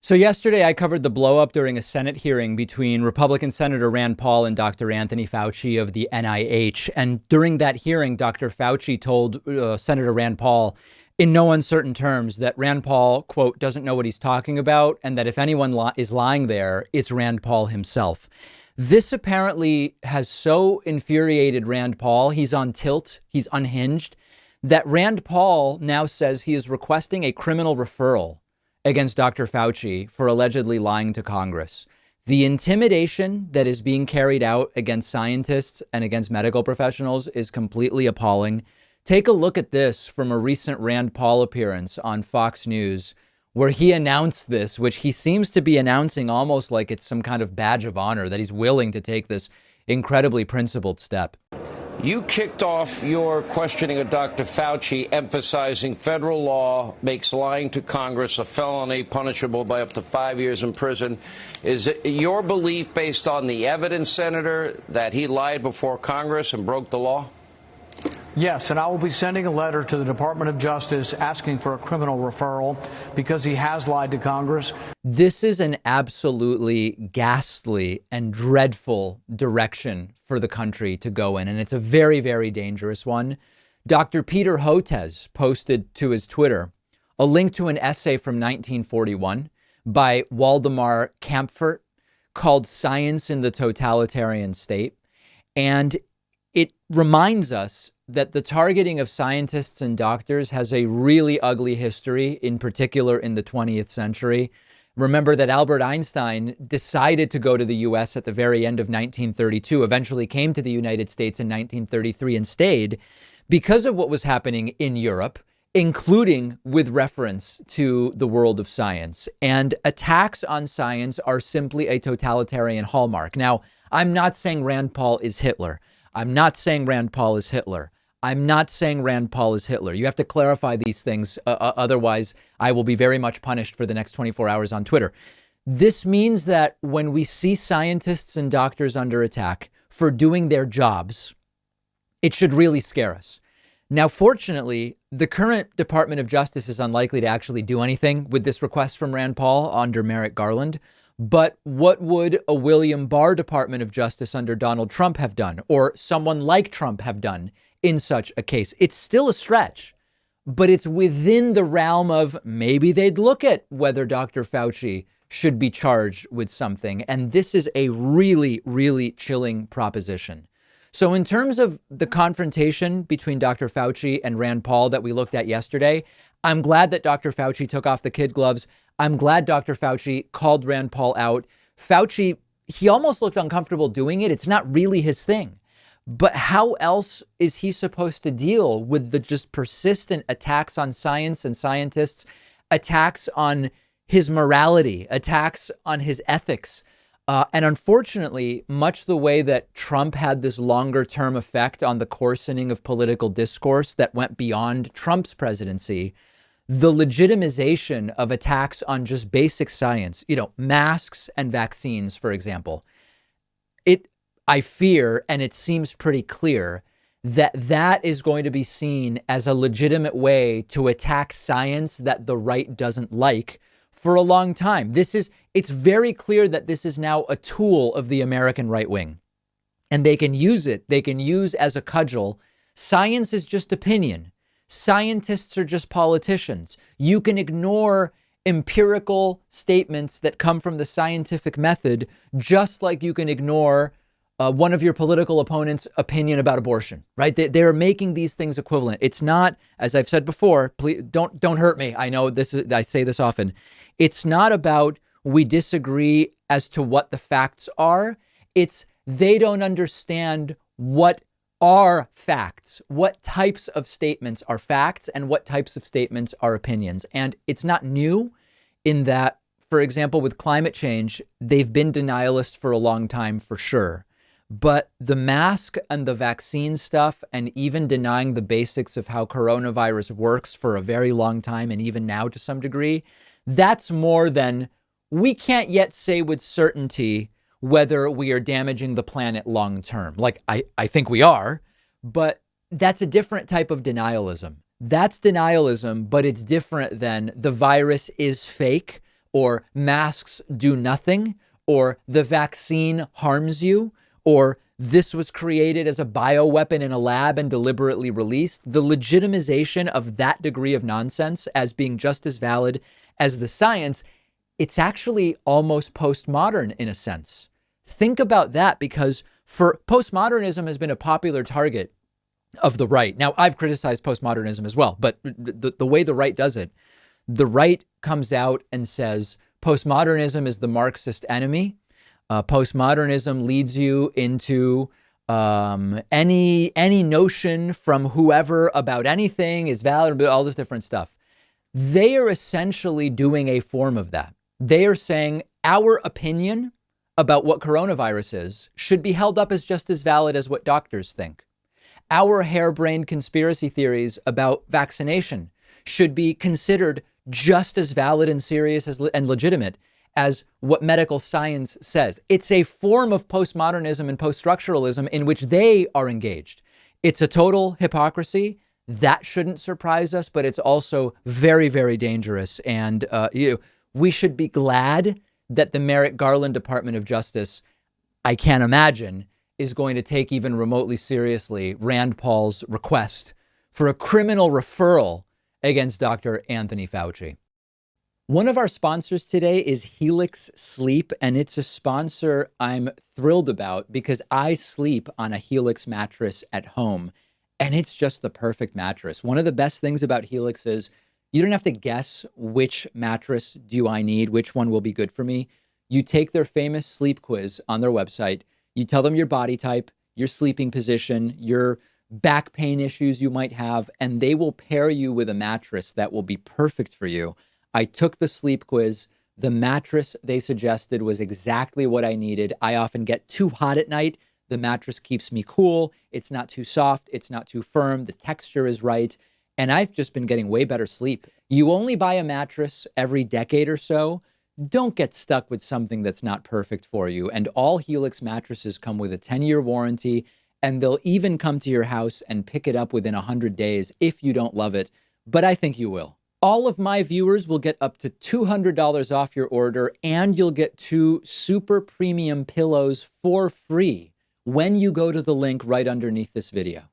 So yesterday I covered the blowup during a Senate hearing between Republican Senator Rand Paul and Dr. Anthony Fauci of the NIH. And during that hearing, Dr. Fauci told Senator Rand Paul in no uncertain terms that Rand Paul, quote, doesn't know what he's talking about, and that if anyone is lying there, it's Rand Paul himself. This apparently has so infuriated Rand Paul. He's on tilt. He's unhinged that Rand Paul now says he is requesting a criminal referral against Dr. Fauci for allegedly lying to Congress. The intimidation that is being carried out against scientists and against medical professionals is completely appalling. Take a look at this from a recent Rand Paul appearance on Fox News, where he announced this, which he seems to be announcing almost like it's some kind of badge of honor, that he's willing to take this incredibly principled step. You kicked off your questioning of Dr. Fauci, emphasizing federal law makes lying to Congress a felony punishable by up to 5 years in prison. Is it your belief, based on the evidence, Senator, that he lied before Congress and broke the law? Yes, and I will be sending a letter to the Department of Justice asking for a criminal referral because he has lied to Congress. This is an absolutely ghastly and dreadful direction for the country to go in, and it's a very, very dangerous one. Dr. Peter Hotez posted to his Twitter a link to an essay from 1941 by Waldemar Kampfert called Science in the Totalitarian State. And it reminds us that the targeting of scientists and doctors has a really ugly history, in particular in the 20th century. Remember that Albert Einstein decided to go to the U.S. at the very end of 1932, eventually came to the United States in 1933 and stayed because of what was happening in Europe, including with reference to the world of science. And attacks on science are simply a totalitarian hallmark. Now, I'm not saying Rand Paul is Hitler. I'm not saying Rand Paul is Hitler. I'm not saying Rand Paul is Hitler. You have to clarify these things. Otherwise, I will be very much punished for the next 24 hours on Twitter. This means that when we see scientists and doctors under attack for doing their jobs, it should really scare us. Now, fortunately, the current Department of Justice is unlikely to actually do anything with this request from Rand Paul under Merrick Garland. But what would a William Barr Department of Justice under Donald Trump have done, or someone like Trump have done in such a case? It's still a stretch, but it's within the realm of maybe they'd look at whether Dr. Fauci should be charged with something. And this is a really, really chilling proposition. So in terms of the confrontation between Dr. Fauci and Rand Paul that we looked at yesterday, I'm glad that Dr. Fauci took off the kid gloves. I'm glad Dr. Fauci called Rand Paul out. Fauci, he almost looked uncomfortable doing it. It's not really his thing. But how else is he supposed to deal with the just persistent attacks on science and scientists, attacks on his morality, attacks on his ethics? And unfortunately, much the way that Trump had this longer term effect on the coarsening of political discourse that went beyond Trump's presidency, the legitimization of attacks on just basic science, masks and vaccines, for example, I fear, and it seems pretty clear, that is going to be seen as a legitimate way to attack science that the right doesn't like for a long time. It's very clear that this is now a tool of the American right wing, and they can use it. They can use as a cudgel. Science is just opinion. Scientists are just politicians. You can ignore empirical statements that come from the scientific method, just like you can ignore one of your political opponent's opinion about abortion, right? They're making these things equivalent. It's not, as I've said before, please don't hurt me. I know I say this often. It's not about we disagree as to what the facts are. It's they don't understand what are facts, what types of statements are facts and what types of statements are opinions. And it's not new in that, for example, with climate change, they've been denialist for a long time, for sure. But the mask and the vaccine stuff, and even denying the basics of how coronavirus works for a very long time, and even now to some degree, that's more than we can't yet say with certainty whether we are damaging the planet long term. Like, I think we are, but that's a different type of denialism. That's denialism, but it's different than the virus is fake, or masks do nothing, or the vaccine harms you, or this was created as a bioweapon in a lab and deliberately released, the legitimization of that degree of nonsense as being just as valid as the science, it's actually almost postmodern in a sense. Think about that, because for postmodernism has been a popular target of the right. Now, I've criticized postmodernism as well, but the way the right does it, the right comes out and says postmodernism is the Marxist enemy. Postmodernism leads you into any notion from whoever about anything is valid, all this different stuff. They are essentially doing a form of that. They are saying our opinion about what coronavirus is should be held up as just as valid as what doctors think. Our harebrained conspiracy theories about vaccination should be considered just as valid and serious and legitimate as what medical science says. It's a form of postmodernism and post-structuralism in which they are engaged. It's a total hypocrisy. That shouldn't surprise us, but it's also very, very dangerous. And we should be glad that the Merrick Garland Department of Justice, I can't imagine, is going to take even remotely seriously Rand Paul's request for a criminal referral against Dr. Anthony Fauci. One of our sponsors today is Helix Sleep, and it's a sponsor I'm thrilled about because I sleep on a Helix mattress at home, and it's just the perfect mattress. One of the best things about Helix is you don't have to guess which mattress do I need, which one will be good for me. You take their famous sleep quiz on their website. You tell them your body type, your sleeping position, your back pain issues you might have, and they will pair you with a mattress that will be perfect for you. I took the sleep quiz. The mattress they suggested was exactly what I needed. I often get too hot at night. The mattress keeps me cool. It's not too soft. It's not too firm. The texture is right. And I've just been getting way better sleep. You only buy a mattress every decade or so. Don't get stuck with something that's not perfect for you. And all Helix mattresses come with a 10-year warranty, and they'll even come to your house and pick it up within 100 days if you don't love it. But I think you will. All of my viewers will get up to $200 off your order, and you'll get 2 super premium pillows for free when you go to the link right underneath this video.